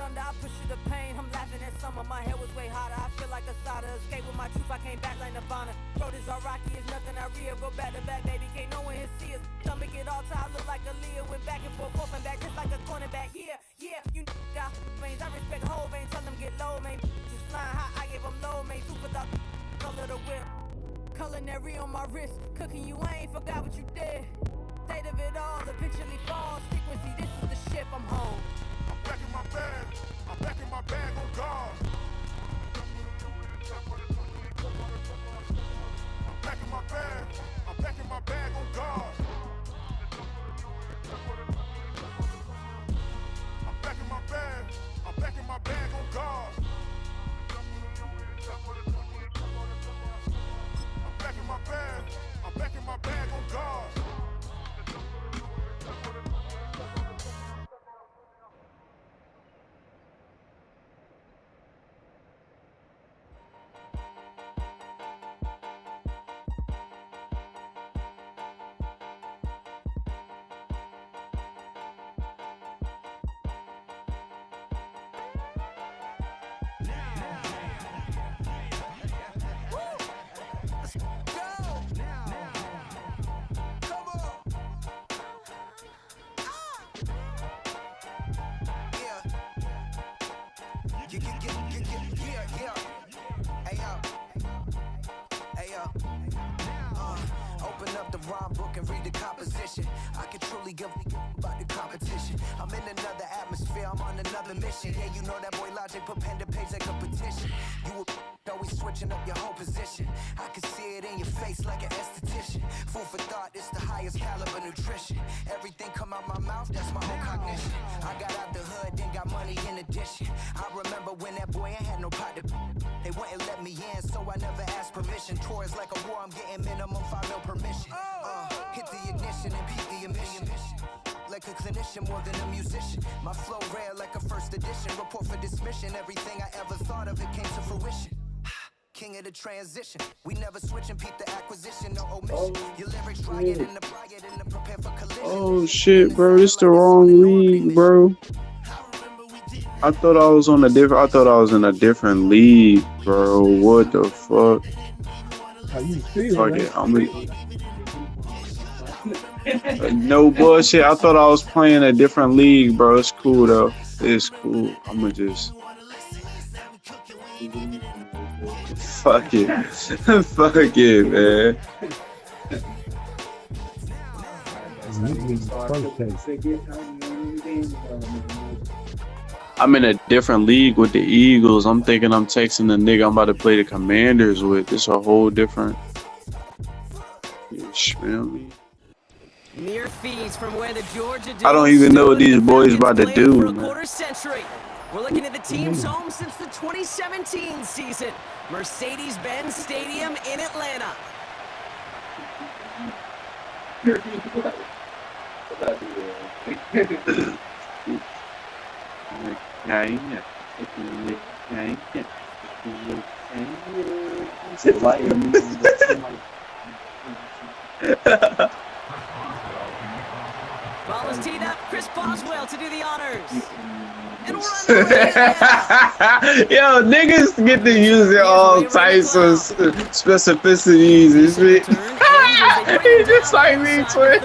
thunder, I push you to pain. I'm laughing at summer, my hair was way hotter. I feel like a solder. Escape with my truth, I came back like Nirvana. Road is all rocky, it's nothing I real. Go back to back, baby, can't no one here see us. Stomach it all tied, look like a Leah. Went back and forth and back, just like a cornerback. Yeah, you got veins, I respect whole veins. Tell them get low, man. Just flying high, I gave them low, man. Two for the color the whip. Culinary on my wrist, cooking you, I ain't forgot what you did. State of it all, eventually falls. Frequency, this is the ship, I'm home. I'm back in my bag, I'm back in my bag on guard. I'm back in my bag, I'm back in my bag on guard. I'm back in my bag, I'm back in my bag on guard. I'm back in my bag, I'm back in my bag on guard. Open up the rhyme book and read the composition. I can truly give about the competition. I'm in another atmosphere, I'm on another mission. Yeah, you know that boy Logic put pen to page like a petition. You always switching up your whole position. I can see it in your face like an esthetician. Food for thought, it's the highest caliber nutrition. Everything come out my mouth, that's my whole cognition. I got out the hood, then got money in addition. I remember when that boy ain't had no pot to. They wouldn't let me in, so I never asked permission. Tours like a war, I'm getting minimum 5 mil permission. Hit the ignition and beat the emission. Like a clinician more than a musician. My flow rare like a first edition. Report for dismission. Everything I ever thought of, it came to fruition. King of the transition. We never switch and peep the acquisition, no omission. Your lyrics try it and apply it and prepare for collision. Oh shit, bro, it's the wrong league, bro. I thought I was in a different league, bro. What the fuck? Fuck it, no bullshit. I thought I was playing a different league, bro. It's cool though. It's cool. I'ma just fuck it. Fuck it, man. I'm in a different league with the Eagles. I'm thinking I'm texting the nigga I'm about to play the Commanders with. It's a whole different. You smell me? Mere fees from where the Georgia I don't even know what these boys about to do, man. We're looking at the team's home since the 2017 season. Mercedes-Benz Stadium in Atlanta. Ball is teed up. Chris Boswell to do the honors. And we're yo, niggas get to use all types of specificities and shit. He just like me, twin.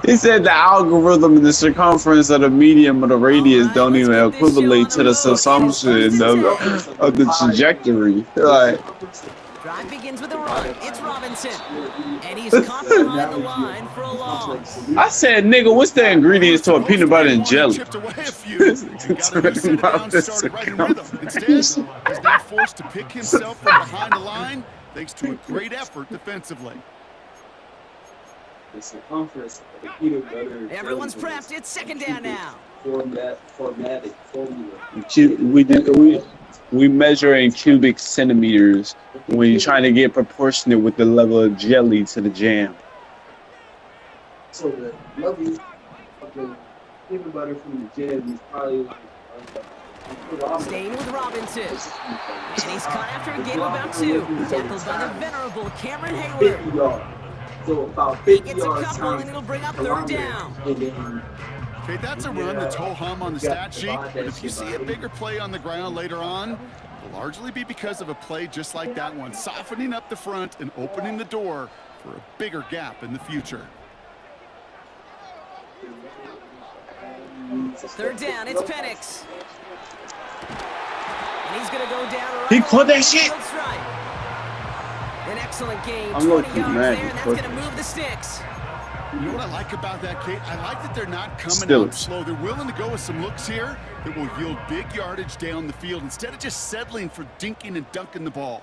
He said the algorithm and the circumference of the medium of the radius don't even equivalent to the assumption of the trajectory. Like, drive begins with a run. It's Robinson. And he's caught behind the line for a loss. I said, nigga, what's the ingredients to a peanut butter and jelly? Instead, he's now forced to pick himself from behind the line thanks to a great effort defensively. The circumference of the peanut butter. Everyone's prepped. It's second down now. Formatted formula. We measure in cubic centimeters when you're trying to get proportionate with the level of jelly to the jam. So the level of the peanut butter from the jam is probably like. Staying with Robinson. And he's caught after a game of about 2. Tackled by the venerable Cameron Hayward. So about He 50 gets a yards couple, and times it'll bring up third kilometer, down. and then Okay, that's a run that's ho-hum on the stat sheet, but if you see a bigger play on the ground later on, it'll largely be because of a play just like that one, softening up the front and opening the door for a bigger gap in the future. Third down, it's Penix. And he's going to go down right He caught along that the shit. field stripe. An excellent gain, I'm 20 low-key yards mad there, he and that's caught going to that. move the sticks. You know what I like about that, Kate? I like that they're not coming Steelers. out slow. They're willing to go with some looks here that will yield big yardage down the field instead of just settling for dinking and dunking the ball.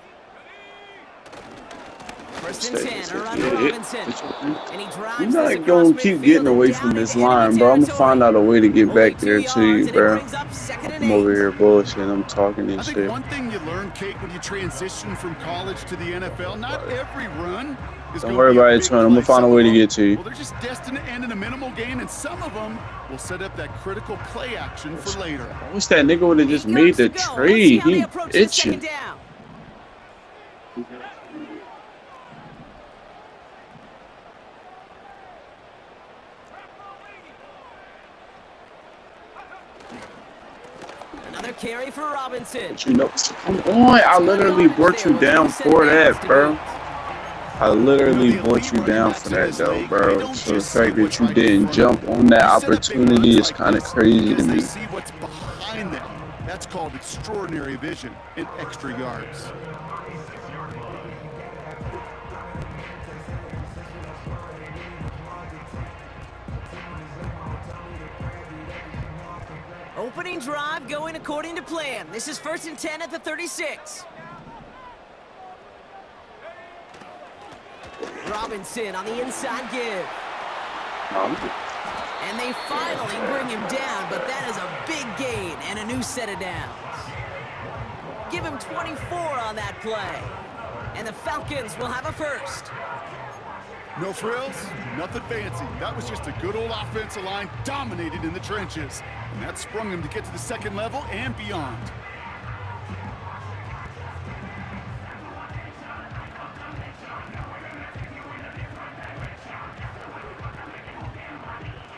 First and 10, around Robinson. And he drives You're this not across gonna keep midfield getting and away down from into this enemy line, bro. I'm gonna territory. find out a way to get Only back 2 there yards, to you, and it bro. brings up second and I'm over 8. here bullshitting. I'm talking I and think shit. one thing you learn, Kate, when you transition from college to the NFL, not every run is Don't gonna worry be a about it, big Tony. I'm gonna play. find a Some way of to them, get to you. well, they're just destined to end in a minimal gain, and some of them will set up that critical play action for later. I wish that nigga would have just 8 made yards the to go. Let's see trade. how they He approach this second itching. down. Another carry for Robinson. But you know, come on. I literally brought you down for that, bro. I literally brought you down for that, though, bro. So the fact that you didn't jump on that opportunity is kind of crazy to me. They see what's behind them. That's called extraordinary vision and extra yards. Opening drive going according to plan. This is first and 10 at the 36. Robinson on the inside give. And they finally bring him down, but that is a big gain and a new set of downs. Give him 24 on that play. And the Falcons will have a first. No frills, nothing fancy. That was just a good old offensive line dominated in the trenches. And that sprung him to get to the second level and beyond.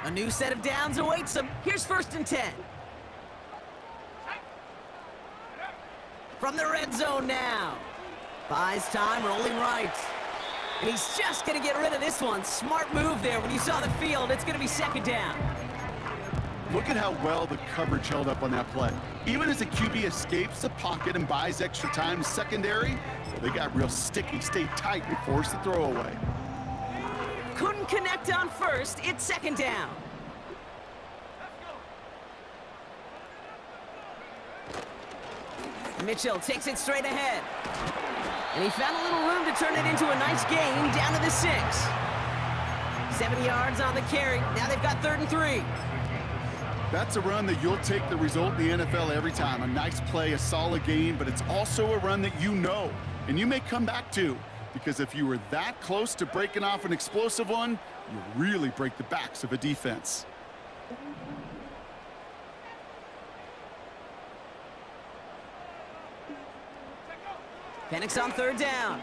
A new set of downs awaits him. Here's first and 10. From the red zone now. Buys time, rolling right. And he's just going to get rid of this one. Smart move there when you saw the field. It's going to be second down. Look at how well the coverage held up on that play. Even as the QB escapes the pocket and buys extra time secondary, they got real sticky, stayed tight, and forced the throwaway. Couldn't connect on first. It's second down. Mitchell takes it straight ahead. And he found a little room to turn it into a nice gain down to the 6. 7 yards on the carry. Now they've got 3rd and 3. That's a run that you'll take the result in the NFL every time. A nice play, a solid gain, but it's also a run that you know and you may come back to, because if you were that close to breaking off an explosive one, you really break the backs of a defense. Penix on 3rd down.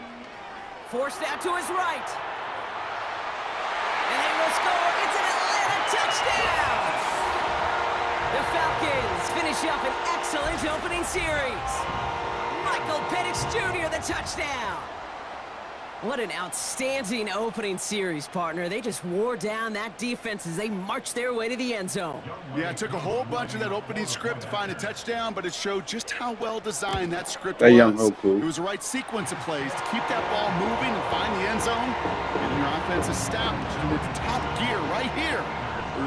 Forced out to his right. And they will score. It's an Atlanta touchdown! The Falcons finish up an excellent opening series. Michael Penix Jr., the touchdown. What an outstanding opening series, partner. They just wore down that defense as they marched their way to the end zone. Yeah, it took a whole bunch of that opening script to find a touchdown, but it showed just how well designed that script That was. young Hoku. It was the right sequence of plays to keep that ball moving and find the end zone, getting your offense established in its top gear right here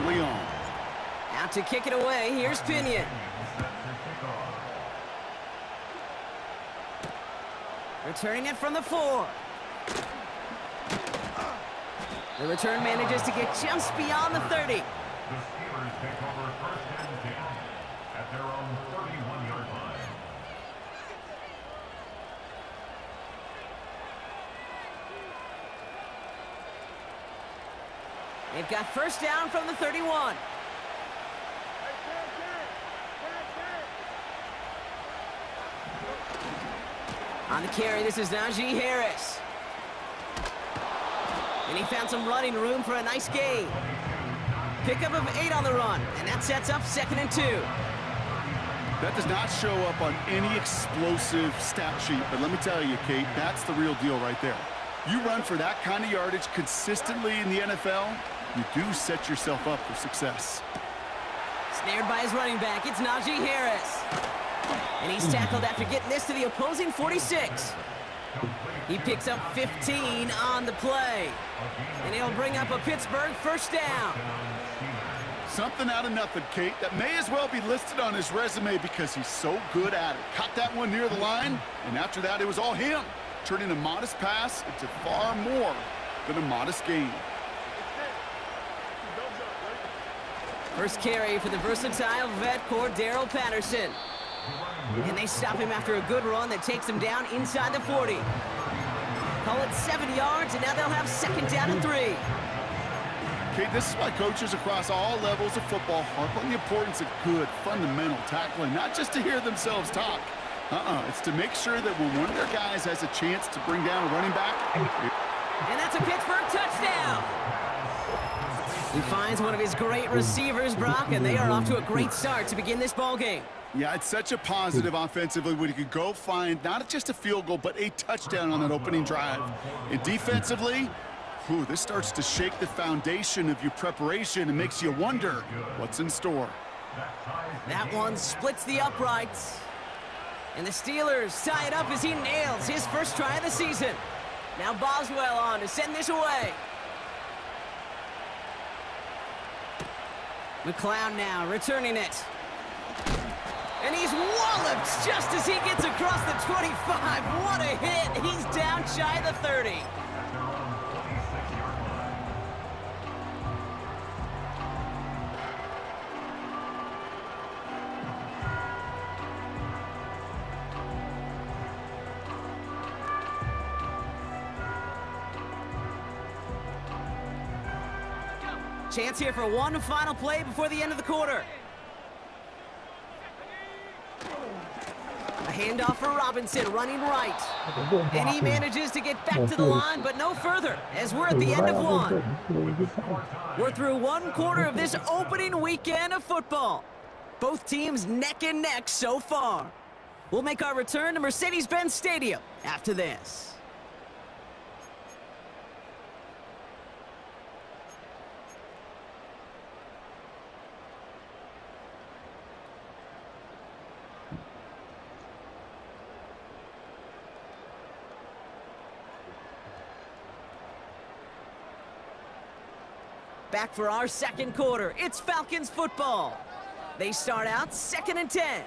early on. Out to kick it away, here's Pinion. Returning it from the 4. The return manages to get just beyond the 30. The Steelers take over first and 10 at their own 31-yard line. They've got first down from the 31. On the carry, this is Najee Harris. And he found some running room for a nice gain. Pickup of 8 on the run, and that sets up 2nd and 2. That does not show up on any explosive stat sheet, but let me tell you, Kate, that's the real deal right there. You run for that kind of yardage consistently in the NFL, you do set yourself up for success. Snared by his running back, it's Najee Harris. And he's tackled after getting this to the opposing 46. He picks up 15 on the play. And he'll bring up a Pittsburgh first down. Something out of nothing, Kate, that may as well be listed on his resume because he's so good at it. Caught that one near the line, and after that, it was all him, turning a modest pass into far more than a modest gain. First carry for the versatile vet Cordero Patterson. And they stop him after a good run that takes him down inside the 40. Call it 7 yards, and now they'll have 2nd down and 3. Okay, this is why coaches across all levels of football harp on the importance of good, fundamental tackling, not just to hear themselves talk. It's to make sure that when one of their guys has a chance to bring down a running back. And that's a Pittsburgh touchdown. He finds one of his great receivers, Brock, and they are off to a great start to begin this ballgame. Yeah, it's such a positive offensively when you could go find not just a field goal, but a touchdown on that opening drive. And defensively, this starts to shake the foundation of your preparation and makes you wonder what's in store. That one splits the uprights. And the Steelers tie it up as he nails his first try of the season. Now Boswell on to send this away. McLeod now returning it. And he's walloped just as he gets across the 25. What a hit. He's down shy of the 30. Chance here for one final play before the end of the quarter. A handoff for Robinson, running right. And he manages to get back to the line, but no further, as we're at the end of one. We're through one quarter of this opening weekend of football. Both teams neck and neck so far. We'll make our return to Mercedes-Benz Stadium after this. Back for our second quarter. It's Falcons football. They start out 2nd and 10.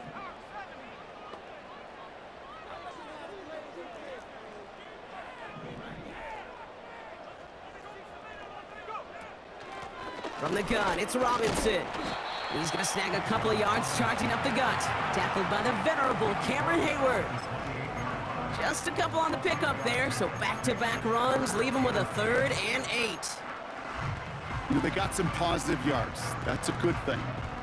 From the gun, it's Robinson. He's going to snag a couple of yards charging up the gut. Tackled by the venerable Cameron Hayward. Just a couple on the pickup there, so back-to-back runs leave him with a 3rd and 8. They got some positive yards. That's a good thing.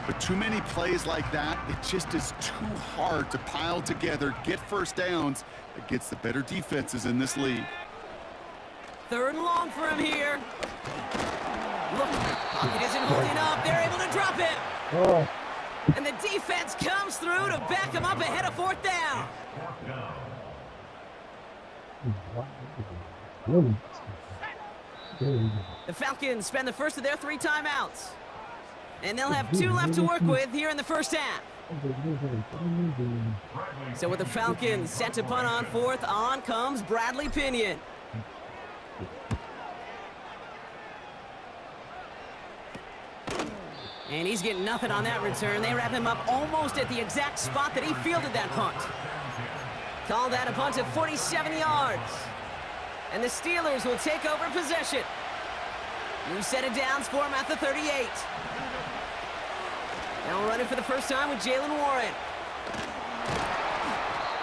But too many plays like that, it just is too hard to pile together, get first downs against the better defenses in this league. 3rd and long for him here. Look, pocket isn't holding up. They're able to drop it. And the defense comes through to back him up ahead of 4th down. The Falcons spend the first of their 3 timeouts. And they'll have 2 left to work with here in the first half. So with the Falcons set to punt on 4th, on comes Bradley Pinion. And he's getting nothing on that return. They wrap him up almost at the exact spot that he fielded that punt. Call that a punt of 47 yards. And the Steelers will take over possession. New set of downs for him at the 38. Now running for the first time with Jalen Warren.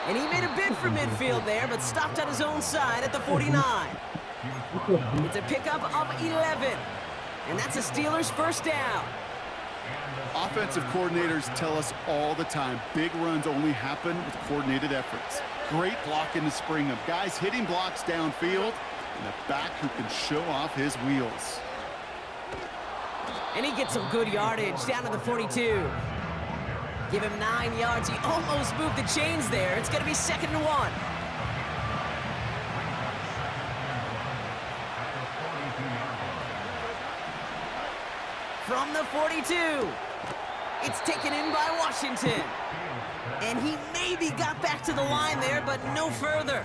And he made a bid for midfield there, but stopped on his own side at the 49. It's a pickup of 11. And that's the Steelers' first down. Offensive coordinators tell us all the time, big runs only happen with coordinated efforts. Great block in the spring of guys hitting blocks downfield, and a back who can show off his wheels. And he gets some good yardage down to the 42. Give him 9 yards. He almost moved the chains there. It's going to be 2nd and 1. From the 42. It's taken in by Washington. And he maybe got back to the line there, but no further.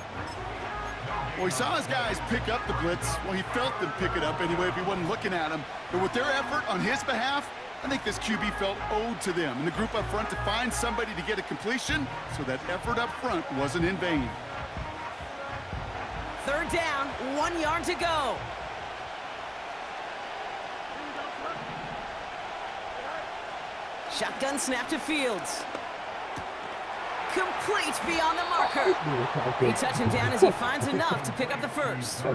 Well, he saw his guys pick up the blitz. Well, he felt them pick it up anyway if he wasn't looking at him. But with their effort on his behalf, I think this QB felt owed to them and the group up front to find somebody to get a completion, so that effort up front wasn't in vain. 3rd down, 1 yard to go. Shotgun snap to Fields. Complete beyond the marker. They touch him down as he finds enough to pick up the first.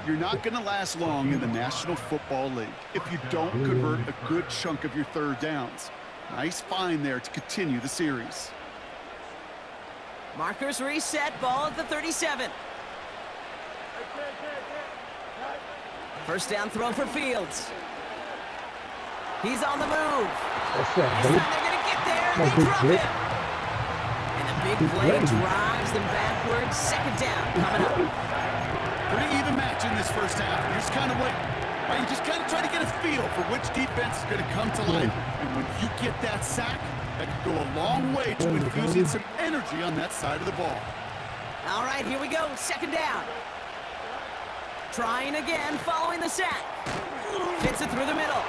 You're not going to last long in the National Football League if you don't convert a good chunk of your 3rd downs. Nice find there to continue the series. Markers reset, ball at the 37. First down throw for Fields. He's on the move. This time they're going to get there, and they drop him. And the big play drives them backwards. 2nd down coming up. Pretty even match in this first half. You just kind of wait. Right? You just kind of try to get a feel for which defense is going to come to life. And when you get that sack, that can go a long way to infusing some energy on that side of the ball. All right, here we go. 2nd down. Trying again following the sack. Fits it through the middle.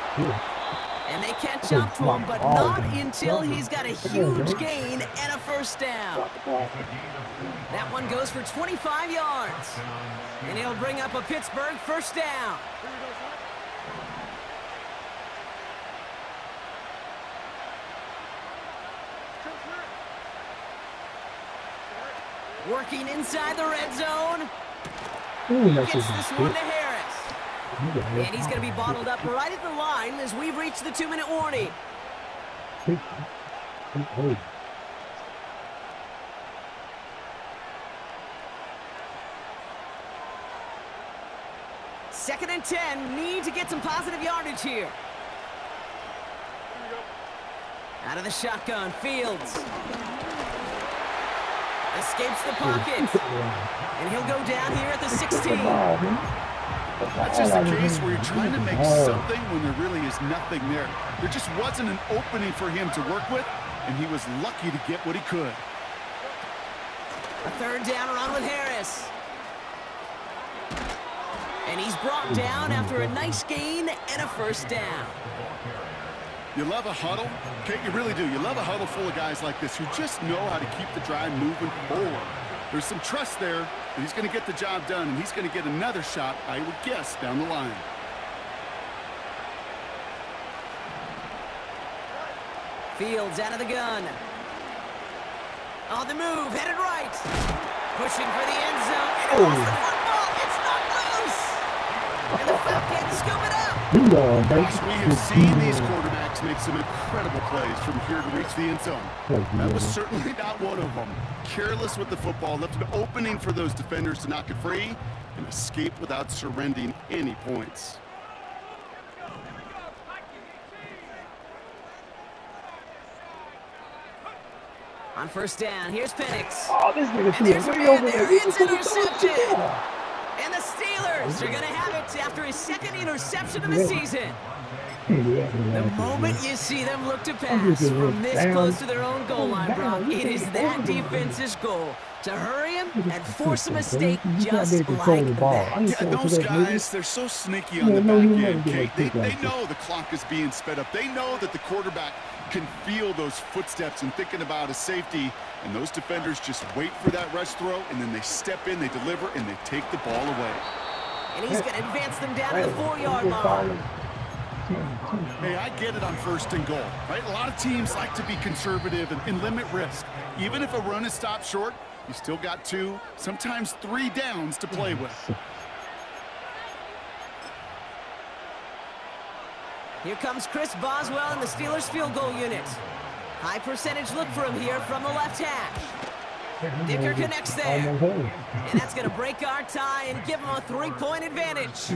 And they catch up to him, but not until he's got a huge gain and a first down. That one goes for 25 yards. And he'll bring up a Pittsburgh first down. Working inside the red zone. Gets this one to Harris. And he's going to be bottled up right at the line as we've reached the 2-minute warning. Second and 10. Need to get some positive yardage here. Out of the shotgun, Fields. Escapes the pocket. And he'll go down here at the 16. That's just a case where you're trying to make something when there really is nothing there. There just wasn't an opening for him to work with, and he was lucky to get what he could. A 3rd down run with Harris. And he's brought down after a nice gain and a first down. You love a huddle? Okay, you really do. You love a huddle full of guys like this who just know how to keep the drive moving forward. There's some trust there that he's going to get the job done, and he's going to get another shot, I would guess, down the line. Fields out of the gun. On the move, headed right. Pushing for the end zone. And it lost the football. It's not loose. And the Falcons scoop it up. Gosh, we have seen these quarterbacks make some incredible plays from here to reach the end zone. That was certainly not one of them. Careless with the football, left an opening for those defenders to knock it free and escape without surrendering any points. On first down, here's Penix. Oh, this nigga And there's a way man over there. there. It's intercepted. And the Steelers are going to have it after his 2nd interception of the season. The moment you see them look to pass from this close to their own goal line, Brock, it is that defense's goal to hurry him and force a mistake just like that. Yeah, those guys, they're so sneaky on the back end, Kate. They know the clock is being sped up. They know that the quarterback can feel those footsteps and thinking about a safety, and those defenders just wait for that rush throw, and then they step in, they deliver, and they take the ball away. And he's going to advance them down to the 4-yard line. Hey, I get it on 1st and goal, right? A lot of teams like to be conservative and limit risk. Even if a run is stopped short, you still got 2, sometimes 3 downs to play with. Here comes Chris Boswell in the Steelers field goal unit. High percentage look for him here from the left hash. Dicker connects there. And that's going to break our tie and give them a 3-point advantage.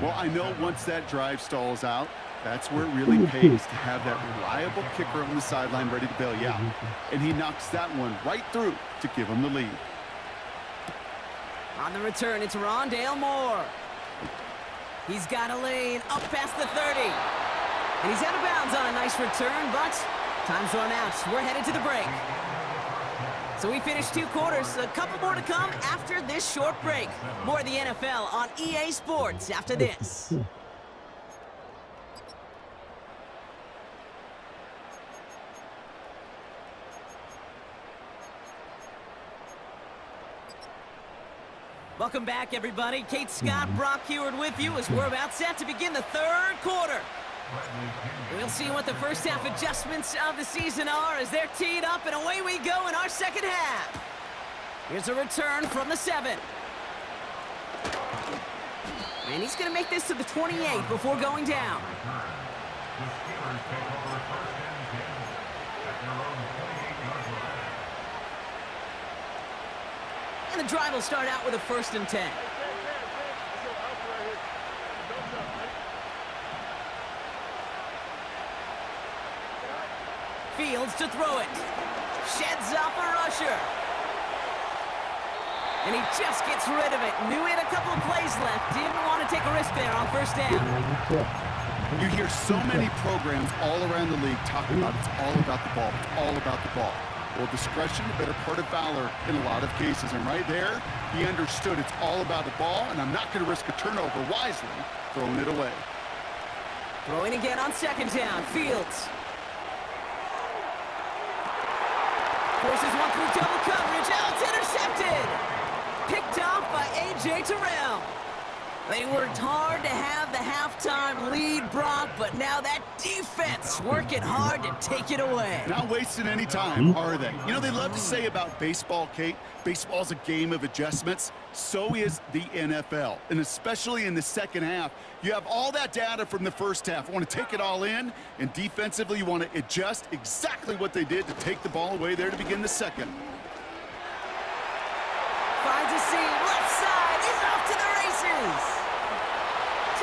Well, I know once that drive stalls out, that's where it really pays to have that reliable kicker on the sideline ready to bail you out. And he knocks that one right through to give him the lead. On the return, it's Rondale Moore. He's got a lane up past the 30. And he's out of bounds on a nice return, but time's run out. We're headed to the break. So we finished 2 quarters. A couple more to come after this short break. More of the NFL on EA Sports after this. Welcome back, everybody. Kate Scott, Brock Heward with you as we're about set to begin the 3rd quarter. We'll see what the first half adjustments of the season are as they're teed up, and away we go in our second half. Here's a return from the 7. And he's going to make this to the 28 before going down. And the drive will start out with a 1st and 10. Fields to throw it. Sheds off a rusher. And he just gets rid of it. Knew he had a couple of plays left. Didn't want to take a risk there on 1st down. You hear so many programs all around the league talking about it's all about the ball. It's all about the ball. Well, discretion, the better part of valor in a lot of cases. And right there, he understood it's all about the ball, and I'm not going to risk a turnover wisely, throwing it away. Throwing again on 2nd down. Fields. Forces one through double coverage. Out, it's intercepted. Picked off by A.J. Terrell. They worked hard to have the halftime lead, Brock, but now that defense working hard to take it away. Not wasting any time, are they? You know, they love to say about baseball, Kate, baseball's a game of adjustments. So is the NFL, and especially in the second half. You have all that data from the first half. You want to take it all in, and defensively you want to adjust exactly what they did to take the ball away there to begin the second. Finds a seam, left side, he's off to the races.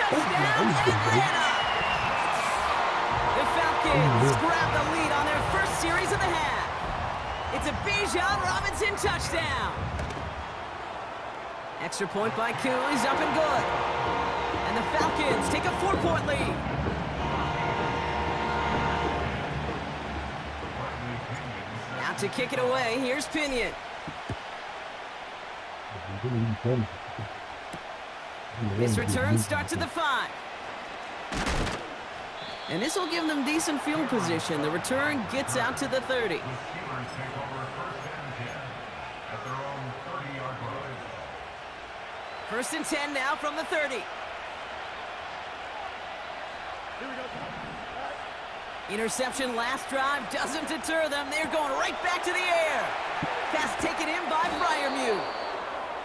Touchdown, Atlanta! The Falcons grab the lead on their first series of the half. It's a Bijan Robinson touchdown. Extra point by Koo is up and good. And the Falcons take a 4-point lead. Now to kick it away, here's Pinion. This return starts at the 5. And this will give them decent field position. The return gets out to the 30. First and 10 now from the 30. Interception last drive doesn't deter them. They're going right back to the air. Pass taken in by Freiermuth.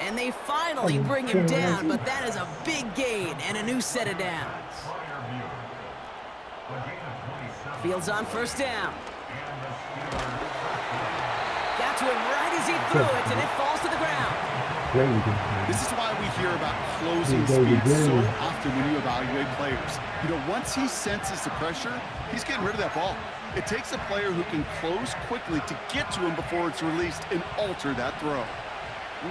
And they finally bring him down, but that is a big gain and a new set of downs. Fields on 1st down. Got to him right as he threw it, and it falls to the ground. This is why we hear about closing speed so often when you evaluate players. You know, once he senses the pressure, he's getting rid of that ball. It takes a player who can close quickly to get to him before it's released and alter that throw.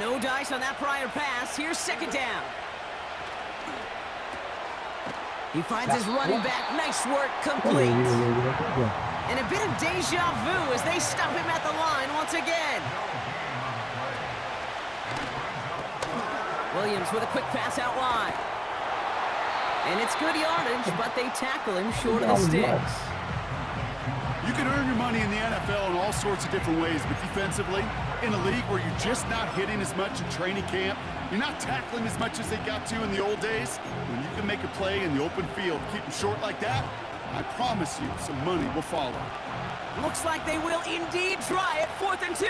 No dice on that prior pass. Here's 2nd down. He finds his running back. Nice work, complete. And a bit of deja vu as they stop him at the line once again. Williams with a quick pass out wide. And it's good yardage, but they tackle him short of the sticks. You can earn your money in the NFL in all sorts of different ways, but defensively, in a league where you're just not hitting as much in training camp, you're not tackling as much as they got to in the old days, when you can make a play in the open field, keep them short like that, I promise you some money will follow. Looks like they will indeed try it. 4th and 2.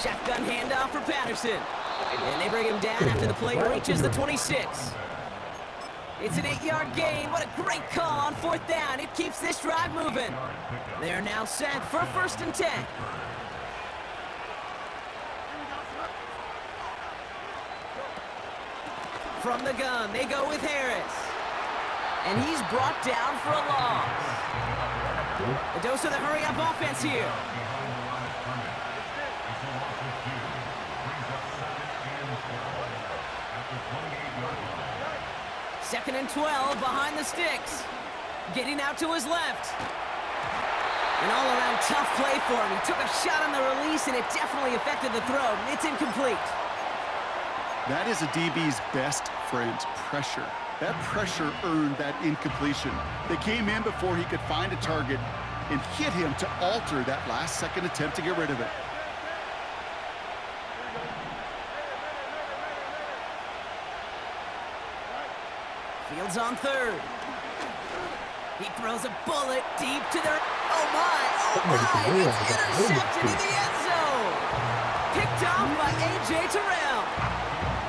Shotgun handoff for Patterson. And they bring him down after the play reaches the 26. It's an 8-yard gain. What a great call on 4th down. It keeps this drive moving. They're now set for 1st and 10. From the gun, they go with Harris. And he's brought down for a loss. A dose of the hurry-up offense here. Second and 12 behind the sticks. Getting out to his left. An all-around tough play for him. He took a shot on the release, and it definitely affected the throw. It's incomplete. That is a DB's best friend, pressure. That pressure earned that incompletion. They came in before he could find a target and hit him to alter that last-second attempt to get rid of it. Fields on 3rd. He throws a bullet deep to their... Oh, my! It's intercepted in the end zone! Picked off by A.J. Terrell.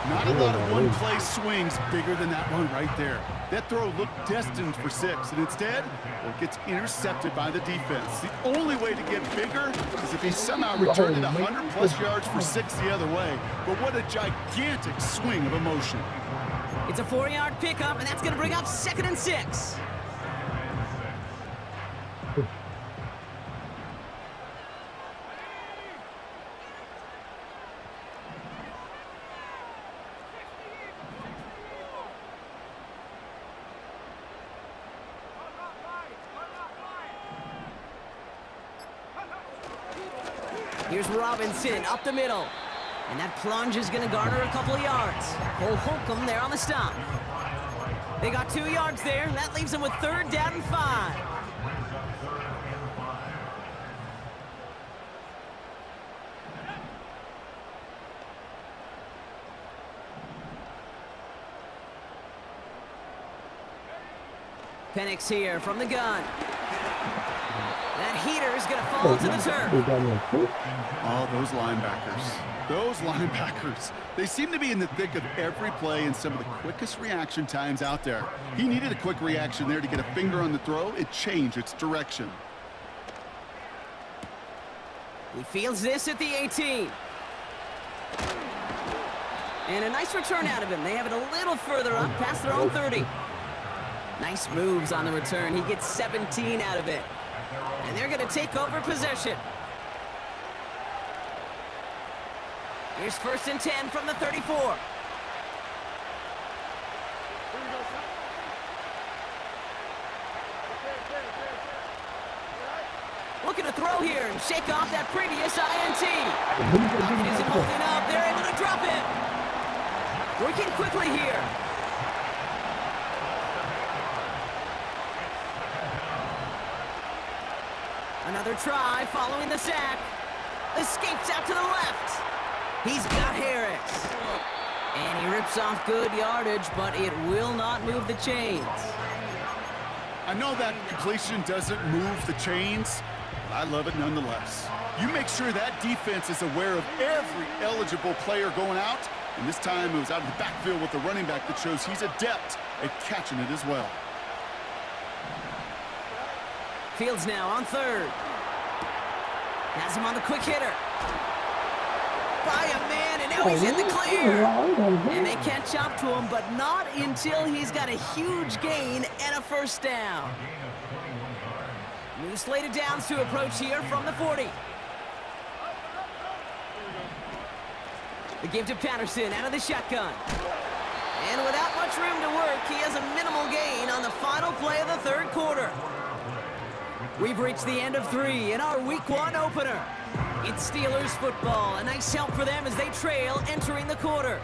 Not a lot of one-play swings bigger than that one right there. That throw looked destined for 6, and instead, it gets intercepted by the defense. The only way to get bigger is if he somehow returned it 100-plus yards for 6 the other way. But what a gigantic swing of emotion. It's a 4-yard pickup, and that's going to bring up 2nd and 6. Here's Robinson up the middle. And that plunge is going to garner a couple of yards. Cole Holcomb there on the stop. They got 2 yards there. That leaves them with 3rd down and 5. Penix here from the gun. That heater is going to fall to the turf. Oh, those linebackers. Those linebackers. They seem to be in the thick of every play and some of the quickest reaction times out there. He needed a quick reaction there to get a finger on the throw. It changed its direction. He fields this at the 18. And a nice return out of him. They have it a little further up past their own 30. Nice moves on the return. He gets 17 out of it. And they're going to take over possession. Here's 1st and 10 from the 34. Looking to throw here and shake off that previous INT. Pocket isn't holding up. They're able to drop it. Working quickly here. Another try following the sack. Escapes out to the left. He's got Harris. And he rips off good yardage, but it will not move the chains. I know that completion doesn't move the chains, but I love it nonetheless. You make sure that defense is aware of every eligible player going out, and this time it was out of the backfield with the running back that shows he's adept at catching it as well. Fields now on 3rd. Has him on the quick hitter. By a man, and now he's in the clear. And they catch up to him, but not until he's got a huge gain and a 1st down. New slated downs to approach here from the 40. The give to Patterson out of the shotgun. And without much room to work, he has a minimal gain on the final play of the 3rd quarter. We've reached the end of 3 in our Week 1 opener. It's Steelers football. A nice help for them as they trail entering the quarter.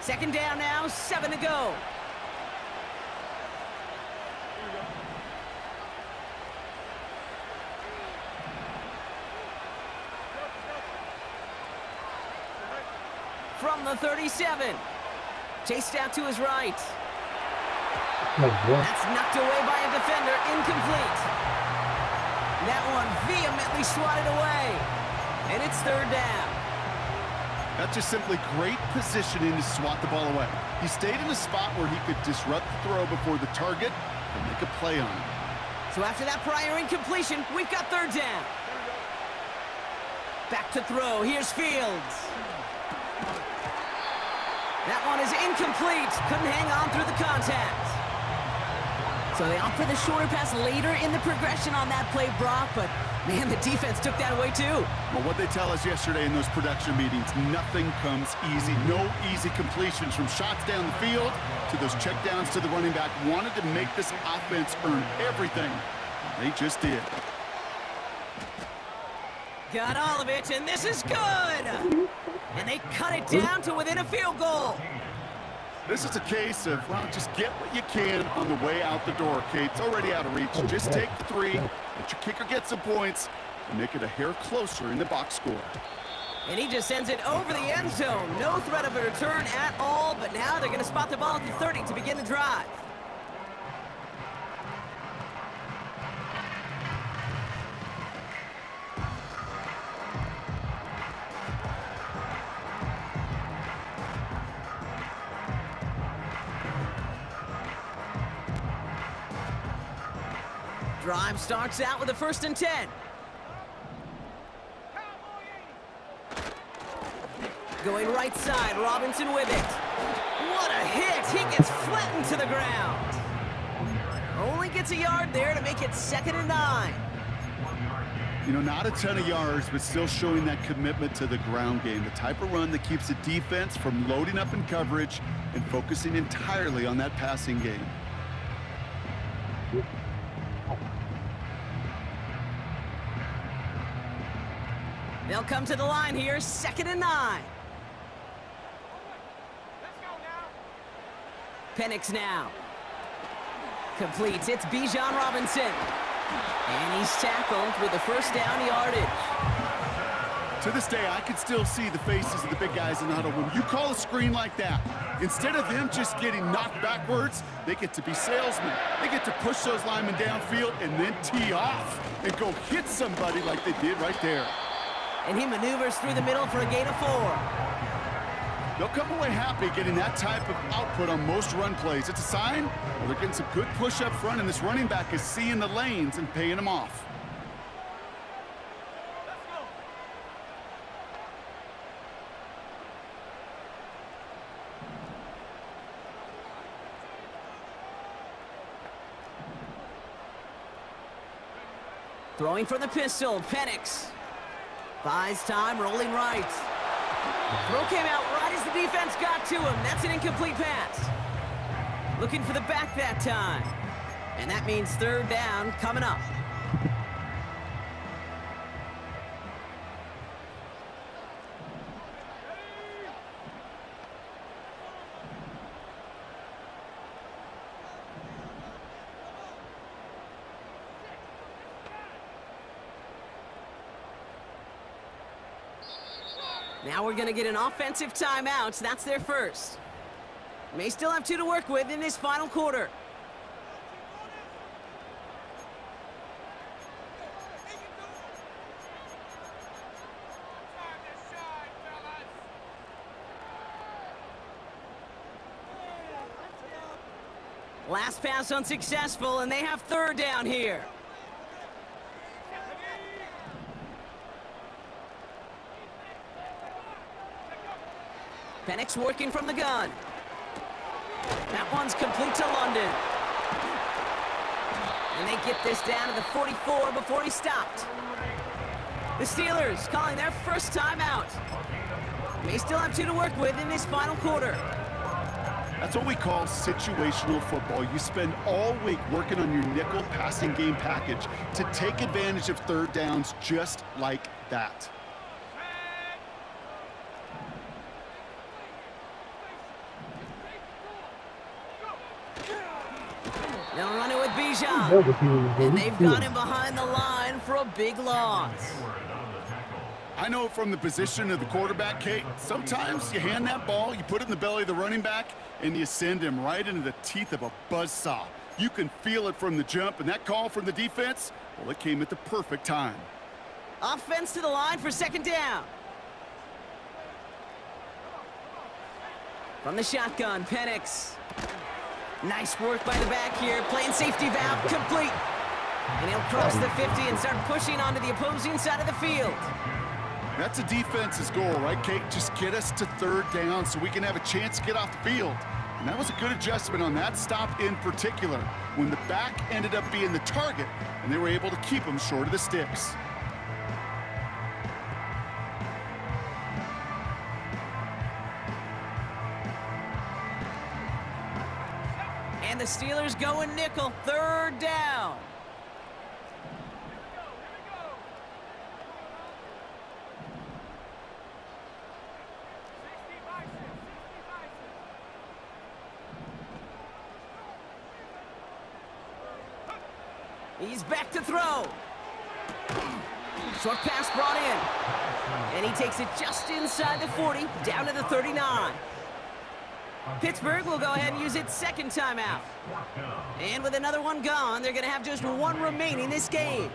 Second down now, 7 to go. From the 37. Chased out to his right. That's knocked away by a defender, incomplete. That one vehemently swatted away, and it's third down. That's just simply great positioning to swat the ball away. He stayed in a spot where he could disrupt the throw before the target and make a play on it. So after that prior incompletion, we've got third down. Back to throw, here's Fields. That one is incomplete, couldn't hang on through the contact. So they opt for the shorter pass later in the progression on that play, Brock, but man, the defense took that away too. Well, what they tell us yesterday in those production meetings, nothing comes easy. No easy completions from shots down the field to those checkdowns to the running back. Wanted to make this offense earn everything. They just did. Got all of it, and this is good! And they cut it down to within a field goal. This is a case of, well, just get what you can on the way out the door, Kate. It's already out of reach. Just take the three, let your kicker get some points, and make it a hair closer in the box score. And he just sends it over the end zone. No threat of a return at all, but now they're going to spot the ball at the 30 to begin the drive. Drive starts out with a 1st and 10. Going right side, Robinson with it. What a hit! He gets flattened to the ground. Only gets a yard there to make it 2nd and 9. You know, not a ton of yards, but still showing that commitment to the ground game. The type of run that keeps the defense from loading up in coverage and focusing entirely on that passing game. They'll come to the line here, 2nd and 9. Penix now. Completes, it's Bijan Robinson. And he's tackled with the 1st down yardage. To this day, I can still see the faces of the big guys in the huddle. When you call a screen like that, instead of them just getting knocked backwards, they get to be salesmen. They get to push those linemen downfield and then tee off and go hit somebody like they did right there. And he maneuvers through the middle for a gain of 4. They'll come away happy getting that type of output on most run plays. It's a sign well, they're getting some good push up front, and this running back is seeing the lanes and paying them off. Throwing for the pistol, Penix. Buys time, rolling right. Throw came out right as the defense got to him. That's an incomplete pass. Looking for the back that time. And that means 3rd down coming up. Now we're going to get an offensive timeout. That's their first. May still have 2 to work with in this final quarter. Last pass unsuccessful, and they have 3rd down here. Penix working from the gun. That one's complete to London. And they get this down to the 44 before he stopped. The Steelers calling their first timeout. May still have 2 to work with in this final quarter. That's what we call situational football. You spend all week working on your nickel passing game package to take advantage of 3rd downs just like that. They'll run it with Bijan. And they've got him behind the line for a big loss. I know from the position of the quarterback, Kate, sometimes you hand that ball, you put it in the belly of the running back, and you send him right into the teeth of a buzzsaw. You can feel it from the jump, and that call from the defense, well, it came at the perfect time. Offense to the line for second down. From the shotgun, Penix. Nice work by the back here, playing safety valve complete. And he'll cross the 50 and start pushing onto the opposing side of the field. That's a defense's goal, right, Kate? Just get us to third down so we can have a chance to get off the field. And that was a good adjustment on that stop in particular, when the back ended up being the target, and they were able to keep him short of the sticks. And the Steelers going nickel, third down. He's back to throw. Short pass brought in. And he takes it just inside the 40, down to the 39. Pittsburgh will go ahead and use its second timeout. And with another one gone, they're going to have just one remaining this game.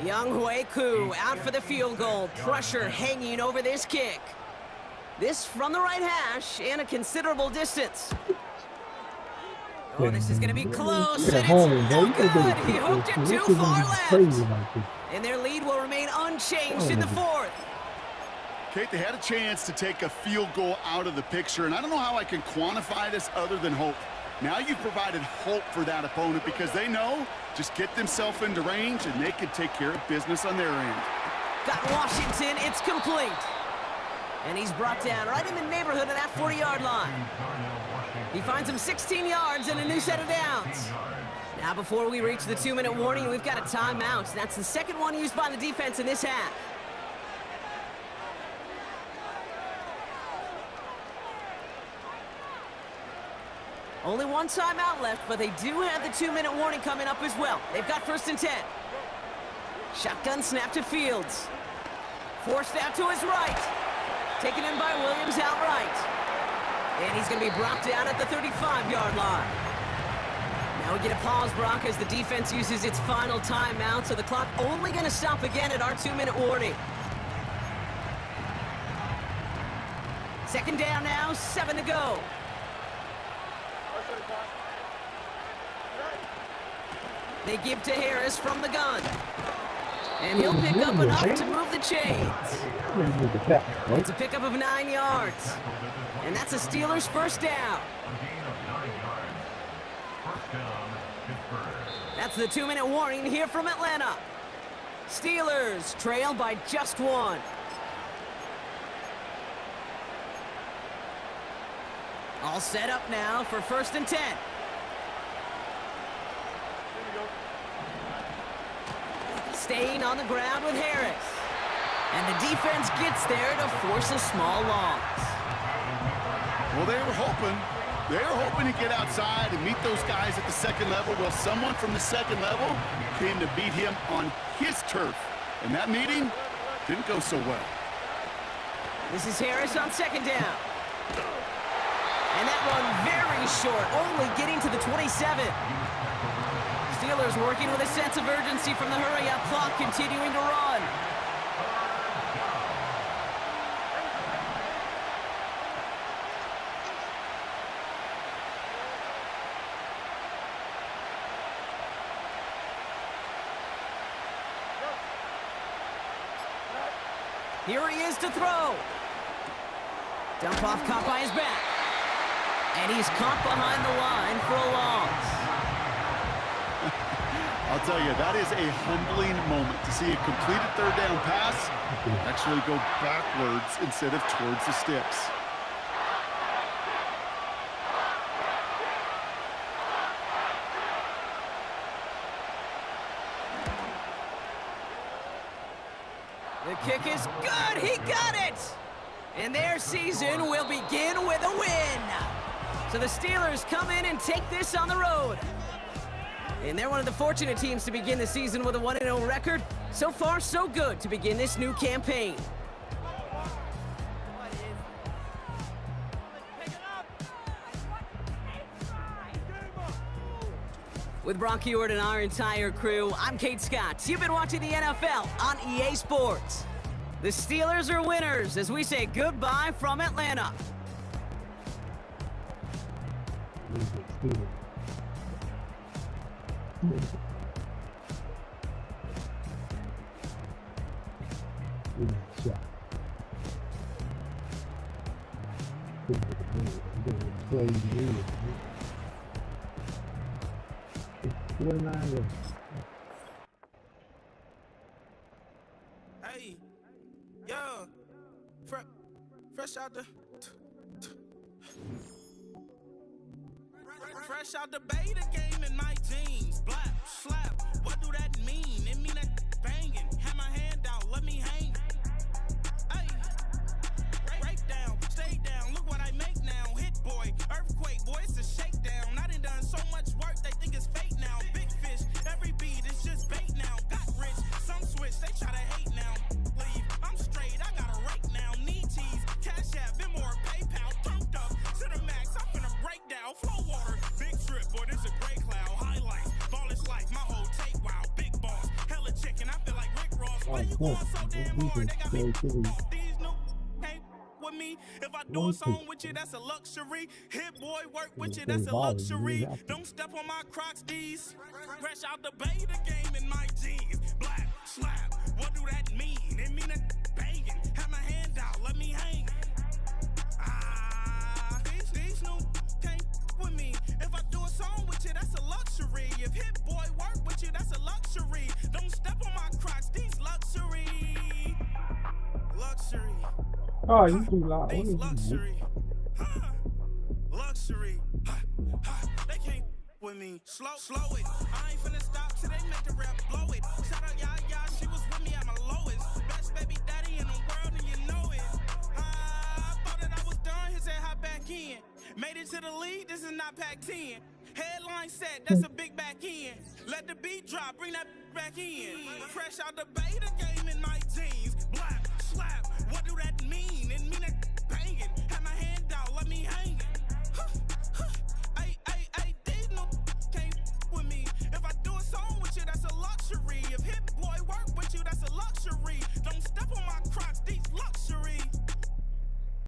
Younghoe Koo out for the field goal. Pressure hanging over this kick. This from the right hash and a considerable distance. Oh, this is going to be close, and it's no good. He hooked it too far left. And their lead will remain unchanged in the fourth. Kate, they had a chance to take a field goal out of the picture, and I don't know how I can quantify this other than hope. Now you've provided hope for that opponent because they know just get themselves into range and they can take care of business on their end. Got Washington, it's complete. And he's brought down right in the neighborhood of that 40-yard line. He finds him 16 yards and a new set of downs. Now before we reach the 2-minute warning, we've got a timeout. That's the second one used by the defense in this half. Only one timeout left, but they do have the 2-minute warning coming up as well. They've got 1st and 10. Shotgun snap to Fields. Forced out to his right. Taken in by Williams outright. And he's going to be brought down at the 35-yard line. Now we get a pause, Brock, as the defense uses its final timeout, so the clock only going to stop again at our 2-minute warning. Second down now, 7 to go. They give to Harris from the gun. And he'll pick up enough to move the chains. It's a pickup of 9 yards. And that's a Steelers first down. That's the 2-minute warning here from Atlanta. Steelers trail by just 1. All set up now for 1st and 10. Staying on the ground with Harris. And the defense gets there to force a small loss. Well, they were hoping to get outside and meet those guys at the second level. Well, someone from the second level came to beat him on his turf. And that meeting didn't go so well. This is Harris on second down. And that one very short, only getting to the 27. Steelers working with a sense of urgency from the hurry-up clock, continuing to run. Here he is to throw. Dump off caught by his back. And he's caught behind the line for a loss. I'll tell you, that is a humbling moment to see a completed third down pass actually go backwards instead of towards the sticks. The kick is good. He got it. And their season will begin with a win. So the Steelers come in and take this on the road. And they're one of the fortunate teams to begin the season with a 1-0 record. So far, so good to begin this new campaign. With Brock Ewart and our entire crew, I'm Kate Scott. You've been watching the NFL on EA Sports. The Steelers are winners as we say goodbye from Atlanta. Hey, yo, fresh out the fresh out the beta game in my jeans. Black slap, what do that mean? It mean that banging. Have my hand out, let me hang. Hey, break down, stay down. Look what I make now. Hit boy, earthquake, boy, it's a shakedown. I done so much work, they think it's fake now. Big fish, every beat is just bait now. Got rich, some switch, they try to hate now. Leave, I'm straight, I got a rake now. Need cheese, cash app, Venmo or PayPal. Pumped up to the max, I'm finna break down. Flow water, big trip, boy, this a gray cloud. Highlights, ball is like my whole tape, wow. Big boss, hella chicken, I feel like Rick Ross. Why you going so damn hard? They got me these new can't with me. If I do a song with you, that's a luxury. Hit boy, work with you, that's a luxury. Don't step on my Crocs, these. Fresh out the beta game in my jeans. Black slap, what do that mean? It mean that banging. Have my hand out, let me hang. These new can't with me. If I do a song with you, that's a luxury. If Hit Boy work with you, that's a luxury. Don't step on my Crocs, these luxury. Luxury. Oh, you too loud. These luxury. Luxury. They can't with me. Slow it. I ain't finna stop till they make the rap blow it. Shout out Yaya, she was with me at my lowest. Best baby daddy in the world and you know it. I thought that I was done, he said hop back in. Made it to the league, this is not Pac-10. Headline set, that's a big back end. Let the beat drop, bring that back in. Fresh out the beta game in my jeans.